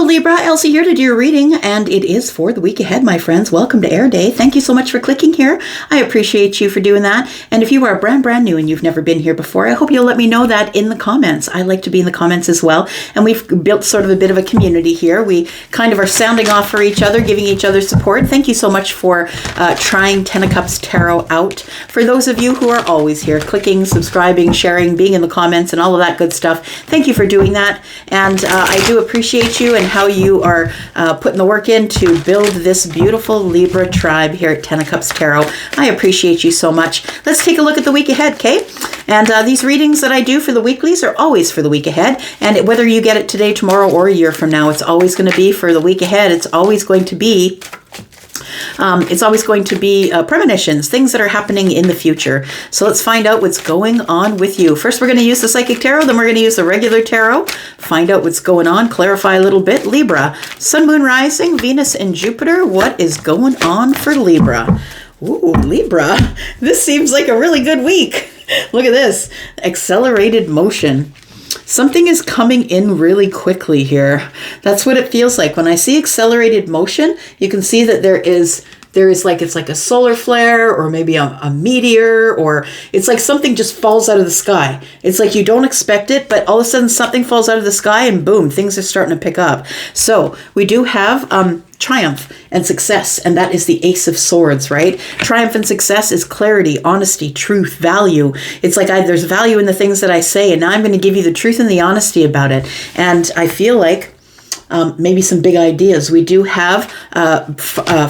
Hello Libra, Elsie here to do your reading, and it is for the week ahead, my friends. Welcome to Air Day. Thank you so much for clicking here. I appreciate you for doing that. And if you are brand new and you've never been here before, I hope you'll let me know that in the comments. I like to be in the comments as well. And we've built sort of a bit of a community here. We kind of are sounding off for each other, giving each other support. Thank you so much for trying Ten of Cups Tarot out. For those of you who are always here, clicking, subscribing, sharing, being in the comments, and all of that good stuff, thank you for doing that. And I do appreciate you and how you are putting the work in to build this beautiful Libra tribe here at Ten of Cups Tarot. I appreciate you so much. Let's take a look at the week ahead, okay? And these readings that I do for the weeklies are always for the week ahead. And whether you get it today, tomorrow, or a year from now, it's always going to be for the week ahead. It's always going to be premonitions, things that are happening in the future. So let's find out what's going on with you. First, we're going to use the Psychic Tarot, then we're going to use the regular tarot, find out what's going on, clarify a little bit. Libra, Sun, Moon, Rising, Venus, and Jupiter. What is going on for Libra? Ooh, Libra, this seems like a really good week. Look at this, accelerated motion. Something is coming in really quickly here. That's what it feels like. When I see accelerated motion, you can see that there is like, it's like a solar flare or maybe a meteor, or it's like something just falls out of the sky. It's like you don't expect it, but all of a sudden something falls out of the sky and boom, things are starting to pick up. So we do have triumph and success, and that is the Ace of Swords, right? Triumph and success is clarity, honesty, truth, value. It's like there's value in the things that I say, and now I'm going to give you the truth and the honesty about it. And I feel like maybe some big ideas. We do have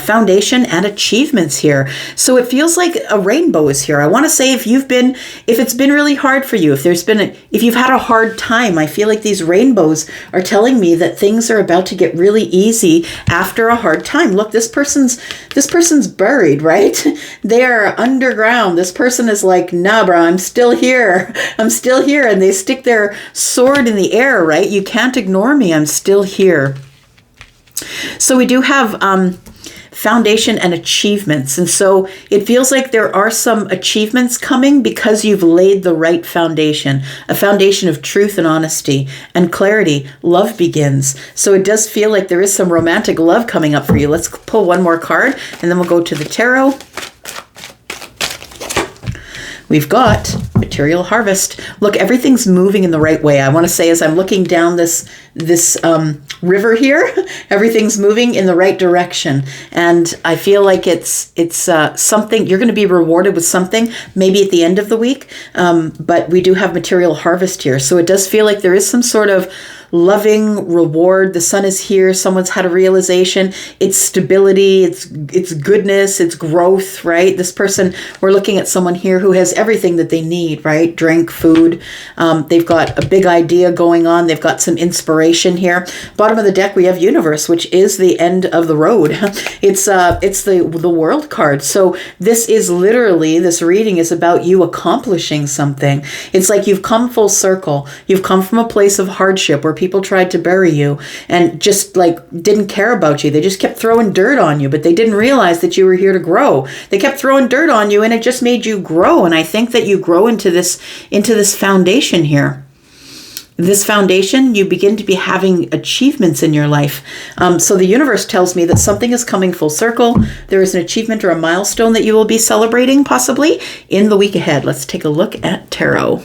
foundation and achievements here. So it feels like a rainbow is here. I want to say if it's been really hard for you, if you've had a hard time, I feel like these rainbows are telling me that things are about to get really easy after a hard time. Look, this person's buried, right? They are underground. This person is like, nah, bro, I'm still here. I'm still here. And they stick their sword in the air, right? You can't ignore me. I'm still here. So we do have foundation and achievements. And so it feels like there are some achievements coming because you've laid the right foundation, a foundation of truth and honesty and clarity. Love begins. So it does feel like there is some romantic love coming up for you. Let's pull one more card and then we'll go to the tarot. We've got material harvest. Look, everything's moving in the right way. I want to say as I'm looking down this river here, everything's moving in the right direction. And I feel like it's something, you're going to be rewarded with something, maybe at the end of the week. But we do have material harvest here. So it does feel like there is some sort of loving reward. The sun is here. Someone's had a realization. It's stability. It's goodness. It's growth, right? This person, we're looking at someone here who has everything that they need, right? Drink, food. They've got a big idea going on. They've got some inspiration here. Bottom of the deck, we have universe, which is the end of the road. It's the world card. So this is literally, this reading is about you accomplishing something. It's like you've come full circle. You've come from a place of hardship where people tried to bury you and just like didn't care about you. They just kept throwing dirt on you, but they didn't realize that you were here to grow. They kept throwing dirt on you and it just made you grow. And I think that you grow into this foundation here. This foundation, you begin to be having achievements in your life. So the universe tells me that something is coming full circle. There is an achievement or a milestone that you will be celebrating possibly in the week ahead. Let's take a look at tarot.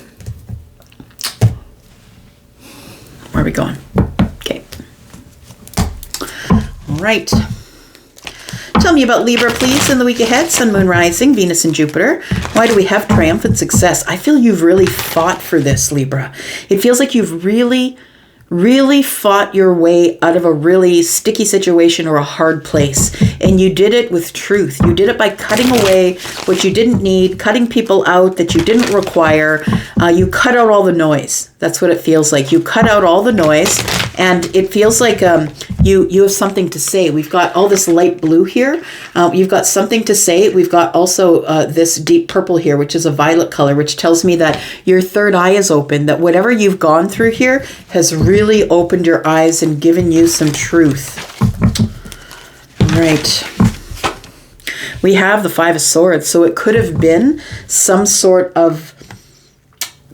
Where are we going? Okay. All right. Tell me about Libra, please, in the week ahead. Sun, Moon, Rising, Venus, and Jupiter. Why do we have triumphant success? I feel you've really fought for this, Libra. It feels like you've really fought your way out of a really sticky situation or a hard place. And you did it with truth. You did it by cutting away what you didn't need, cutting people out that you didn't require. You cut out all the noise. That's what it feels like. You cut out all the noise, and it feels like you have something to say. We've got all this light blue here. You've got something to say. We've got also this deep purple here, which is a violet color, which tells me that your third eye is open, that whatever you've gone through here has really opened your eyes and given you some truth. All right. We have the Five of Swords, so it could have been some sort of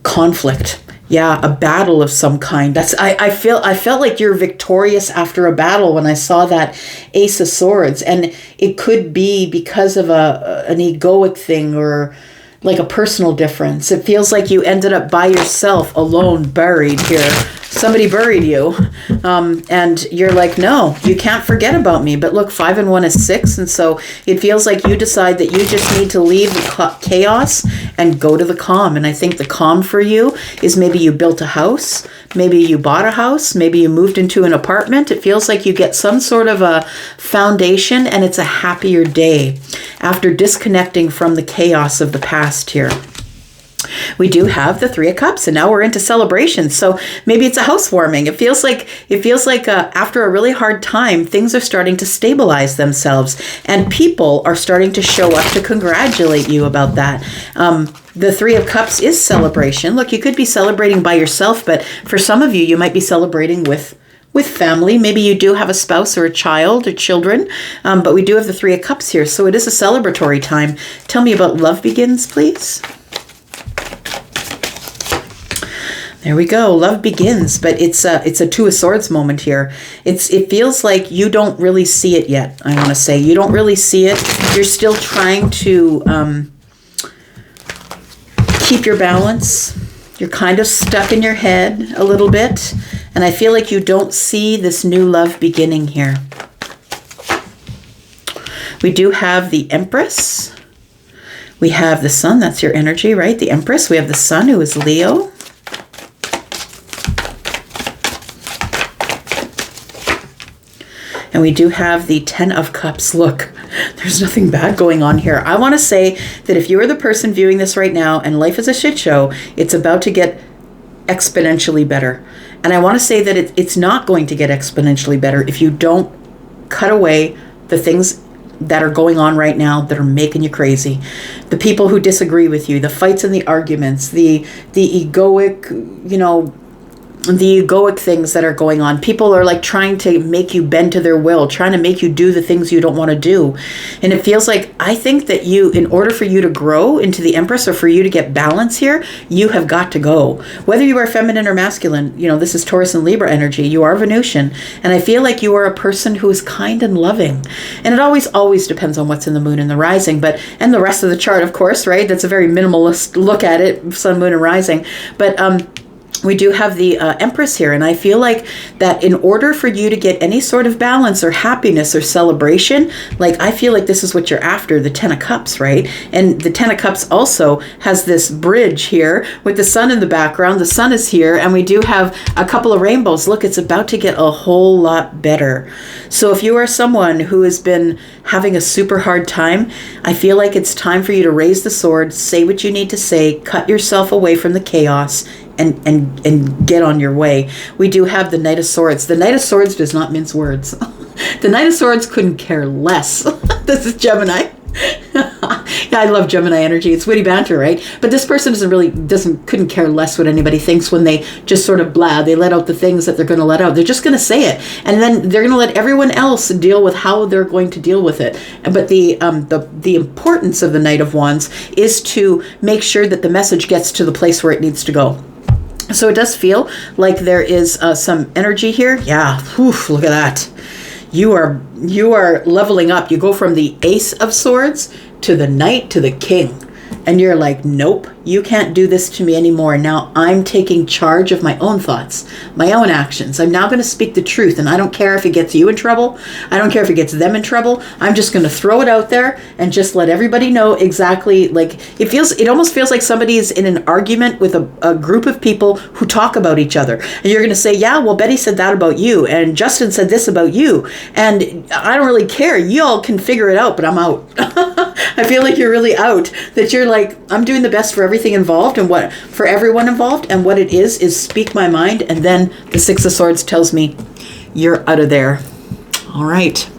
conflict. Yeah, a battle of some kind. I felt like you're victorious after a battle when I saw that Ace of Swords, and it could be because of an egoic thing or like a personal difference. It feels like you ended up by yourself, alone, buried here. Somebody buried you, and you're like, no, you can't forget about me. But look, 5 and 1 is 6, and so it feels like you decide that you just need to leave the chaos and go to the calm. And I think the calm for you is maybe you built a house, maybe you bought a house, maybe you moved into an apartment. It feels like you get some sort of a foundation, and it's a happier day after disconnecting from the chaos of the past here. We do have the 3 of Cups, and now we're into celebration. So maybe it's a housewarming. It feels like after a really hard time, things are starting to stabilize themselves, and people are starting to show up to congratulate you about that. The 3 of Cups is celebration. Look, you could be celebrating by yourself, but for some of you, you might be celebrating with family. Maybe you do have a spouse or a child or children, but we do have the 3 of Cups here, so it is a celebratory time. Tell me about love begins, please. There we go. Love begins, but it's a 2 of Swords moment here. It feels like you don't really see it yet. I want to say you don't really see it. You're still trying to keep your balance. You're kind of stuck in your head a little bit, and I feel like you don't see this new love beginning here. We do have the Empress. We have the Sun. That's your energy, right? The Empress. We have the Sun, who is Leo. And we do have the 10 of Cups. Look, there's nothing bad going on here. I want to say that if you are the person viewing this right now and life is a shit show, it's about to get exponentially better. And I want to say that it's not going to get exponentially better if you don't cut away the things that are going on right now that are making you crazy. The people who disagree with you, the fights and the arguments, the egoic, the egoic things that are going on. People are like trying to make you bend to their will, trying to make you do the things you don't want to do. And it feels like, I think that in order for you to grow into the Empress or for you to get balance here, you have got to go. Whether you are feminine or masculine, this is Taurus and Libra energy. You are Venusian. And I feel like you are a person who is kind and loving. And it always depends on what's in the moon and the rising, and the rest of the chart, of course, right? That's a very minimalist look at it, sun, moon, and rising. But, we do have the Empress here, and I feel like that in order for you to get any sort of balance or happiness or celebration, like I feel like this is what you're after, the 10 of Cups, right? And the 10 of Cups also has this bridge here with the Sun in the background. The Sun is here, and we do have a couple of rainbows. Look, it's about to get a whole lot better. So if you are someone who has been having a super hard time, I feel like it's time for you to raise the sword, say what you need to say, cut yourself away from the chaos, and get on your way. We do have the Knight of Swords. The Knight of Swords does not mince words. The Knight of Swords couldn't care less. This is Gemini. Yeah, I love Gemini energy. It's witty banter, right? But this person couldn't care less what anybody thinks when they just sort of they let out the things that they're going to let out. They're just going to say it, and then they're going to let everyone else deal with how they're going to deal with it. But the importance of the Knight of Wands is to make sure that the message gets to the place where it needs to go. So it does feel like there is some energy here. Yeah, oof, look at that. You are leveling up. You go from the Ace of Swords to the Knight to the King. And you're like, nope, you can't do this to me anymore. Now I'm taking charge of my own thoughts, my own actions. I'm now going to speak the truth. And I don't care if it gets you in trouble. I don't care if it gets them in trouble. I'm just going to throw it out there and just let everybody know exactly. Like it almost feels like somebody's in an argument with a group of people who talk about each other. And you're going to say, yeah, well, Betty said that about you. And Justin said this about you. And I don't really care. You all can figure it out, but I'm out. I feel like you're really out, that you're like, I'm doing the best for everything involved and for everyone involved. And what it is speak my mind. And then the 6 of Swords tells me you're out of there. All right.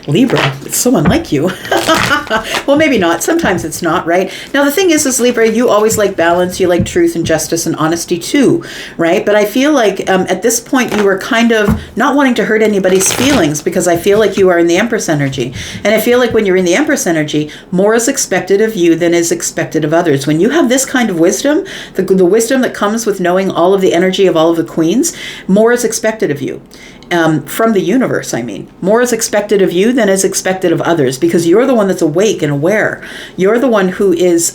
Libra, it's so unlike you. Well, maybe not. Sometimes it's not, right? Now, the thing is Libra, you always like balance. You like truth and justice and honesty too, right? But I feel like at this point you were kind of not wanting to hurt anybody's feelings, because I feel like you are in the Empress energy. And I feel like when you're in the Empress energy, more is expected of you than is expected of others. When you have this kind of wisdom, the wisdom that comes with knowing all of the energy of all of the queens, more is expected of you. From the universe, I mean. More is expected of you than is expected of others, because you're the one that's awake and aware. You're the one who is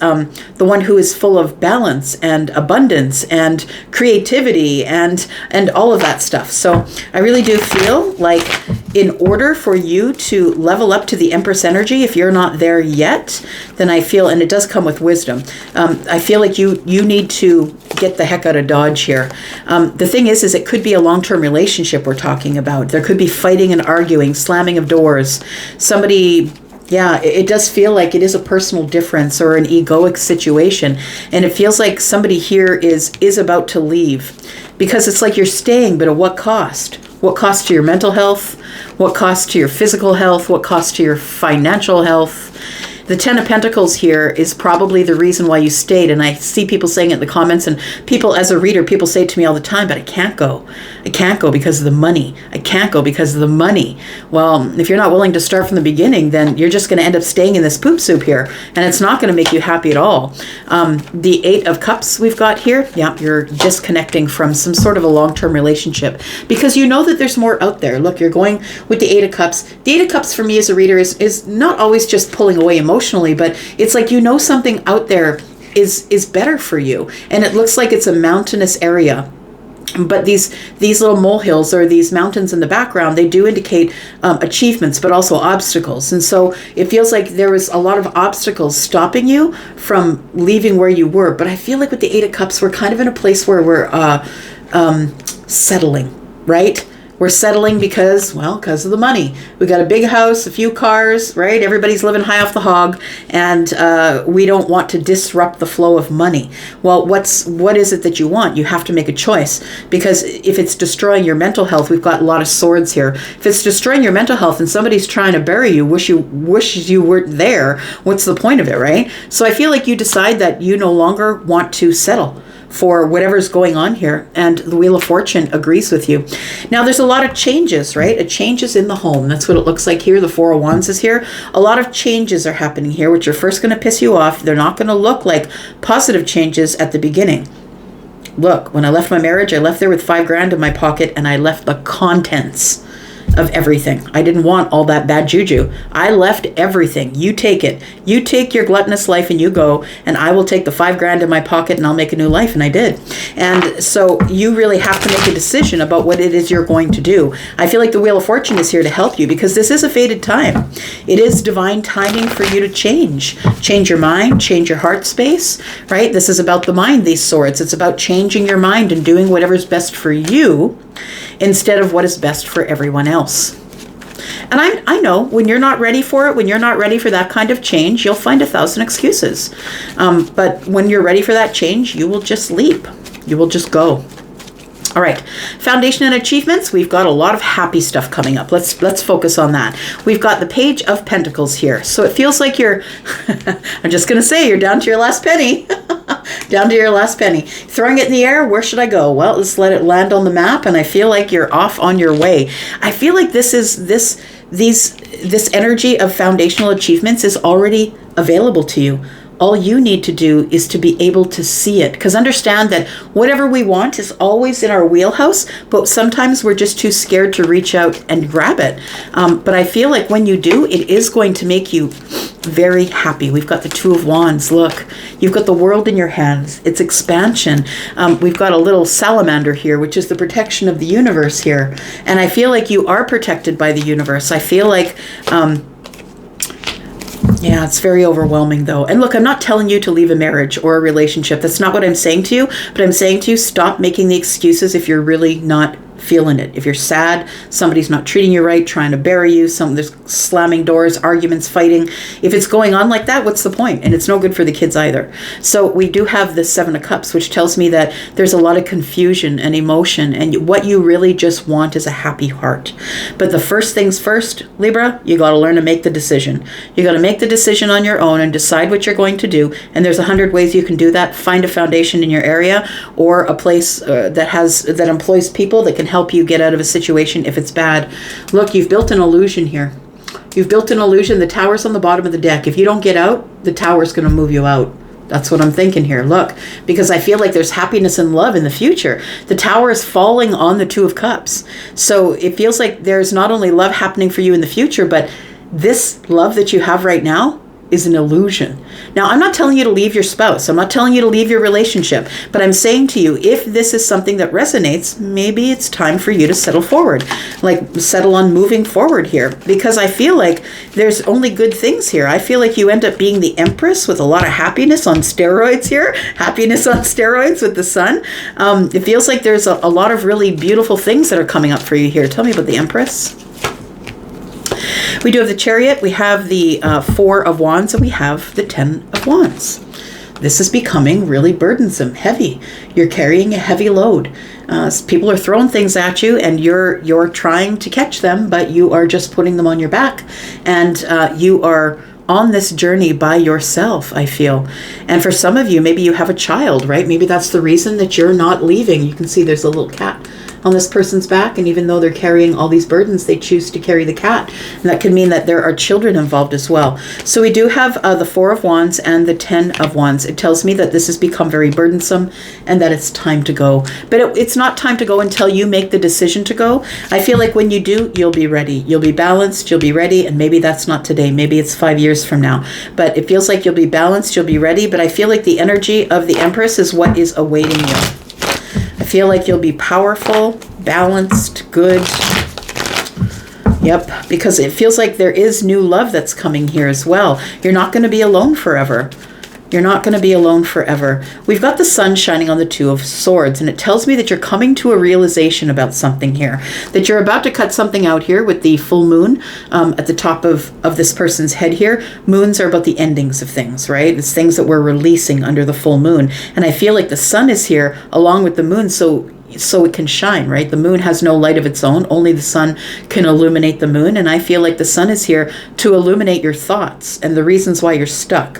full of balance and abundance and creativity and all of that stuff. So I really do feel like in order for you to level up to the Empress energy, if you're not there yet, then I feel, and it does come with wisdom, I feel like you need to get the heck out of Dodge here. The thing is it could be a long-term relationship we're talking about. There could be fighting and arguing, slamming of doors. Somebody, yeah, it does feel like it is a personal difference or an egoic situation. And it feels like somebody here is about to leave, because it's like you're staying, but at what cost? What cost to your mental health? What cost to your physical health? What cost to your financial health? The Ten of Pentacles here is probably the reason why you stayed. And I see people saying it in the comments, and people, as a reader, people say it to me all the time, but I can't go. I can't go because of the money. I can't go because of the money. Well, if you're not willing to start from the beginning, then you're just going to end up staying in this poop soup here. And it's not going to make you happy at all. The Eight of Cups we've got here. Yeah, you're disconnecting from some sort of a long-term relationship, because you know that there's more out there. Look, you're going with the Eight of Cups. The Eight of Cups for me as a reader is not always just pulling away emotionally, but it's like you know something out there is better for you, and it looks like it's a mountainous area. But these little molehills or these mountains in the background, they do indicate achievements, but also obstacles. And so it feels like there was a lot of obstacles stopping you from leaving where you were. But I feel like with the Eight of Cups, we're kind of in a place where we're settling, right? We're settling because of the money. We got a big house, a few cars, right? Everybody's living high off the hog, and we don't want to disrupt the flow of money. Well, what is it that you want? You have to make a choice, because if it's destroying your mental health, we've got a lot of swords here. If it's destroying your mental health and somebody's trying to bury you, wishes you weren't there, what's the point of it, right? So I feel like you decide that you no longer want to settle for whatever's going on here, and the Wheel of Fortune agrees with you. Now, there's a lot of changes, right? A changes in the home. That's what it looks like here. The Four of Wands is here. A lot of changes are happening here, which are first going to piss you off. They're not going to look like positive changes at the beginning. Look, when I left my marriage, I left there with $5,000 in my pocket, and I left the contents of everything. I didn't want all that bad juju. I left everything. You take it. You take your gluttonous life and you go, and I will take the $5,000 in my pocket and I'll make a new life. And I did. And so you really have to make a decision about what it is you're going to do. I feel like the Wheel of Fortune is here to help you, because this is a fated time. It is divine timing for you to change. Change your mind, change your heart space, right? This is about the mind, these swords. It's about changing your mind and doing whatever's best for you instead of what is best for everyone else. And I know when you're not ready for it, when you're not ready for that kind of change, you'll find 1,000 excuses. But when you're ready for that change, you will just leap. You will just go. All right, foundation and achievements. We've got a lot of happy stuff coming up. Let's focus on that. We've got the Page of Pentacles here. So it feels like you're, I'm just going to say, you're down to your last penny. Down to your last penny. Throwing it in the air, where should I go? Well, let's let it land on the map, and I feel like you're off on your way. I feel like this energy of foundational achievements is already available to you. All you need to do is to be able to see it. Because understand that whatever we want is always in our wheelhouse, but sometimes we're just too scared to reach out and grab it. But I feel like when you do, it is going to make you very happy. We've got the Two of Wands. Look, you've got the world in your hands. It's expansion. We've got a little salamander here, which is the protection of the universe here. And I feel like you are protected by the universe. I feel like... yeah, it's very overwhelming though. And look, I'm not telling you to leave a marriage or a relationship. That's not what I'm saying to you. But I'm saying to you, stop making the excuses if you're really not feeling it. If you're sad, somebody's not treating you right, trying to bury you, there's slamming doors, arguments, fighting. If it's going on like that, what's the point? And it's no good for the kids either. So we do have the 7 of Cups, which tells me that there's a lot of confusion and emotion, and what you really just want is a happy heart. But the first things first, Libra, you got to learn to make the decision. You got to make the decision on your own and decide what you're going to do. And there's 100 ways you can do that. Find a foundation in your area or a place that employs people that can help you get out of a situation if it's bad. Look, you've built an illusion here. You've built an illusion. The tower's on the bottom of the deck. If you don't get out, the tower's going to move you out. That's what I'm thinking here. Look, because I feel like there's happiness and love in the future. The tower is falling on the 2 of Cups. So it feels like there's not only love happening for you in the future, but this love that you have right now is an illusion. Now, I'm not telling you to leave your spouse. I'm not telling you to leave your relationship. But I'm saying to you, if this is something that resonates, maybe it's time for you to settle forward. Like, settle on moving forward here. Because I feel like there's only good things here. I feel like you end up being the Empress with a lot of happiness on steroids here. Happiness on steroids with the Sun. It feels like there's a lot of really beautiful things that are coming up for you here. Tell me about the Empress. We do have the Chariot, we have the 4 of Wands, and we have the 10 of Wands. This is becoming really burdensome, heavy. You're carrying a heavy load. People are throwing things at you, and you're trying to catch them, but you are just putting them on your back. And you are on this journey by yourself, I feel. And for some of you, maybe you have a child, right? Maybe that's the reason that you're not leaving. You can see there's a little cat on this person's back, and even though they're carrying all these burdens, they choose to carry the cat. And that could mean that there are children involved as well. So we do have the 4 of Wands and the 10 of Wands. It tells me that this has become very burdensome and that it's time to go. But it's not time to go until you make the decision to go. I feel like when you do, you'll be ready. You'll be balanced, you'll be ready, and maybe that's not today. Maybe it's 5 years from now. But it feels like you'll be balanced, you'll be ready, but I feel like the energy of the Empress is what is awaiting you. I feel like you'll be powerful, balanced, good. Yep, because it feels like there is new love that's coming here as well. You're not going to be alone forever. You're not going to be alone forever. We've got the Sun shining on the 2 of Swords, and it tells me that you're coming to a realization about something here. That you're about to cut something out here with the full moon at the top of this person's head here. Moons are about the endings of things, right? It's things that we're releasing under the full moon. And I feel like the Sun is here along with the moon, so it can shine, right? The moon has no light of its own. Only the Sun can illuminate the moon. And I feel like the Sun is here to illuminate your thoughts and the reasons why you're stuck.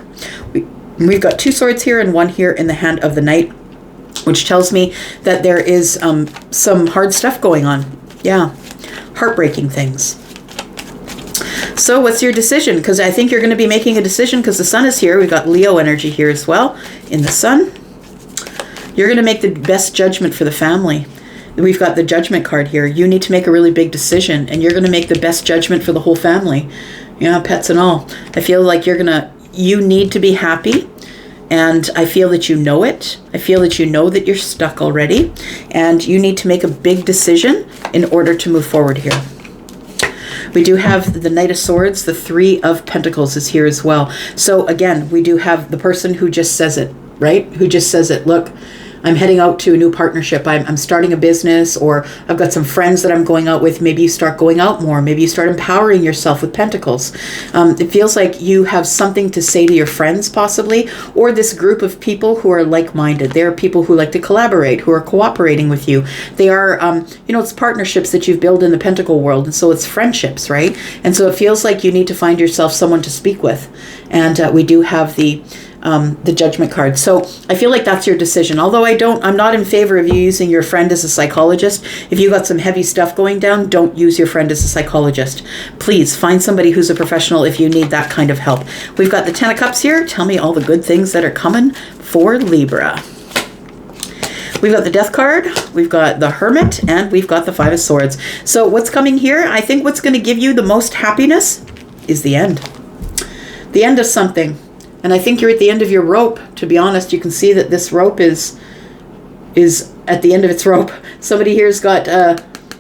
We've got 2 swords here and 1 here in the hand of the Knight, which tells me that there is some hard stuff going on. Yeah, heartbreaking things. So what's your decision? Because I think you're going to be making a decision because the Sun is here. We've got Leo energy here as well in the Sun. You're going to make the best judgment for the family. We've got the Judgment card here. You need to make a really big decision, and you're going to make the best judgment for the whole family. Yeah, pets and all. I feel like you need to be happy, and I feel that you know it. I feel that you know that you're stuck already, and you need to make a big decision in order to move forward here. We do have the Knight of Swords. The 3 of Pentacles is here as well. So again, we do have the person who just says it, right? Who just says it. Look, I'm heading out to a new partnership. I'm starting a business, or I've got some friends that I'm going out with. Maybe you start going out more. Maybe you start empowering yourself with Pentacles. It feels like you have something to say to your friends possibly, or this group of people who are like-minded. They're people who like to collaborate, who are cooperating with you. They are, it's partnerships that you've built in the Pentacle world. And so it's friendships, right? And so it feels like you need to find yourself someone to speak with. And we do have the Judgment card. So I feel like that's your decision. Although I'm not in favor of you using your friend as a psychologist. If you got some heavy stuff going down, don't use your friend as a psychologist. Please find somebody who's a professional if you need that kind of help. We've got the 10 of Cups here. Tell me all the good things that are coming for Libra. We've got the Death card, we've got the Hermit, and we've got the 5 of Swords. So what's coming here? I think what's going to give you the most happiness is the end. The end of something. And I think you're at the end of your rope. To be honest, you can see that this rope is at the end of its rope. Somebody here's got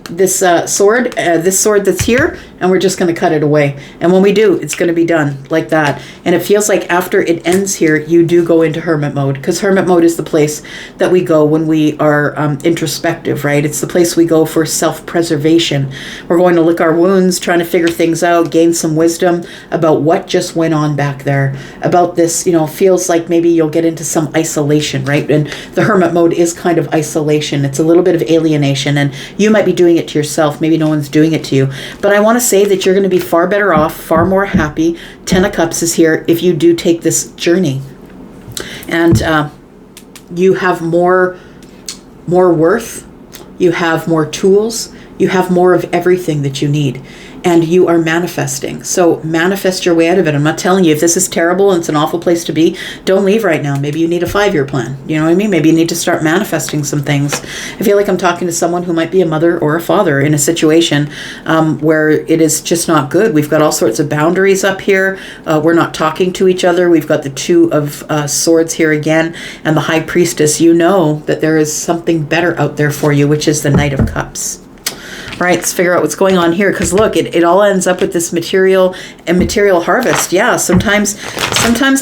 this sword that's here, and we're just going to cut it away. And when we do, it's going to be done like that. And it feels like after it ends here, you do go into hermit mode, because hermit mode is the place that we go when we are introspective, right? It's the place we go for self-preservation. We're going to lick our wounds, trying to figure things out, gain some wisdom about what just went on back there, about this, you know, feels like maybe you'll get into some isolation, right? And the hermit mode is kind of isolation. It's a little bit of alienation, and you might be doing it to yourself. Maybe no one's doing it to you. But I want to say that you're going to be far better off, far more happy. 10 of Cups is here if you do take this journey. And you have more worth. You have more tools. You have more of everything that you need. And you are manifesting. So manifest your way out of it. I'm not telling you if this is terrible and it's an awful place to be, don't leave right now. Maybe you need a 5-year plan. You know what I mean? Maybe you need to start manifesting some things. I feel like I'm talking to someone who might be a mother or a father in a situation where it is just not good. We've got all sorts of boundaries up here. We're not talking to each other. We've got the 2 of Swords here again, and the High Priestess. You know that there is something better out there for you, which is the Knight of Cups. Right, let's figure out what's going on here, because look, it all ends up with this material and material harvest. Yeah, sometimes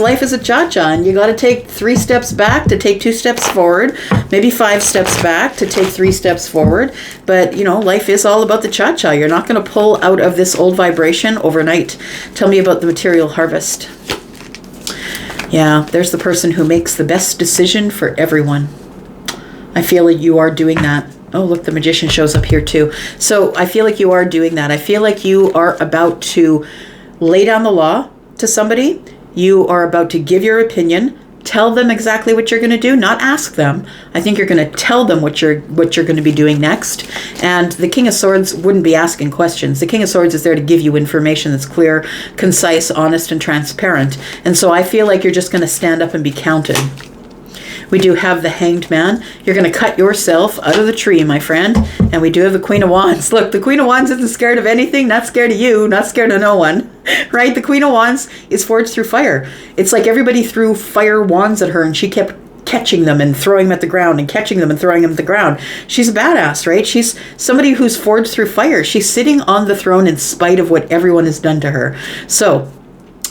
life is a cha-cha, and you got to take 3 steps back to take 2 steps forward, maybe 5 steps back to take 3 steps forward. But, you know, life is all about the cha-cha. You're not going to pull out of this old vibration overnight. Tell me about the material harvest. Yeah, there's the person who makes the best decision for everyone. I feel like you are doing that. Oh, look, the Magician shows up here too. So I feel like you are doing that. I feel like you are about to lay down the law to somebody. You are about to give your opinion. Tell them exactly what you're going to do, not ask them. I think you're going to tell them what you're going to be doing next. And the King of Swords wouldn't be asking questions. The King of Swords is there to give you information that's clear, concise, honest, and transparent. And so I feel like you're just going to stand up and be counted. We do have the Hanged Man. You're going to cut yourself out of the tree, my friend. And we do have the Queen of Wands. Look, the Queen of Wands isn't scared of anything, not scared of you, not scared of no one, right? The Queen of Wands is forged through fire. It's like everybody threw fire wands at her, and she kept catching them and throwing them at the ground and catching them and throwing them at the ground. She's a badass, right? She's somebody who's forged through fire. She's sitting on the throne in spite of what everyone has done to her. So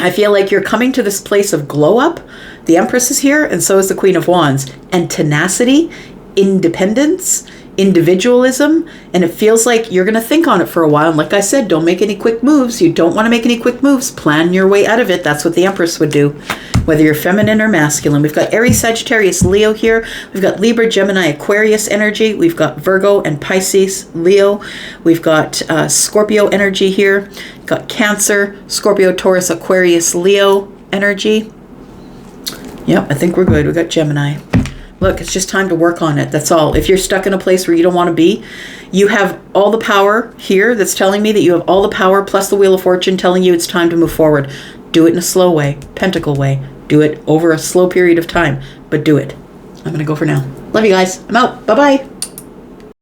I feel like you're coming to this place of glow up. The Empress is here, and so is the Queen of Wands. And tenacity, independence, individualism, and it feels like you're going to think on it for a while. And like I said, don't make any quick moves. You don't want to make any quick moves. Plan your way out of it. That's what the Empress would do, whether you're feminine or masculine. We've got Aries, Sagittarius, Leo here. We've got Libra, Gemini, Aquarius energy. We've got Virgo and Pisces, Leo. We've got Scorpio energy here. We've got Cancer, Scorpio, Taurus, Aquarius, Leo energy. Yep, I think we're good. We've got Gemini. Look, it's just time to work on it. That's all. If you're stuck in a place where you don't want to be, you have all the power here that's telling me that you have all the power, plus the Wheel of Fortune telling you it's time to move forward. Do it in a slow way, pentacle way. Do it over a slow period of time, but do it. I'm going to go for now. Love you guys. I'm out. Bye-bye.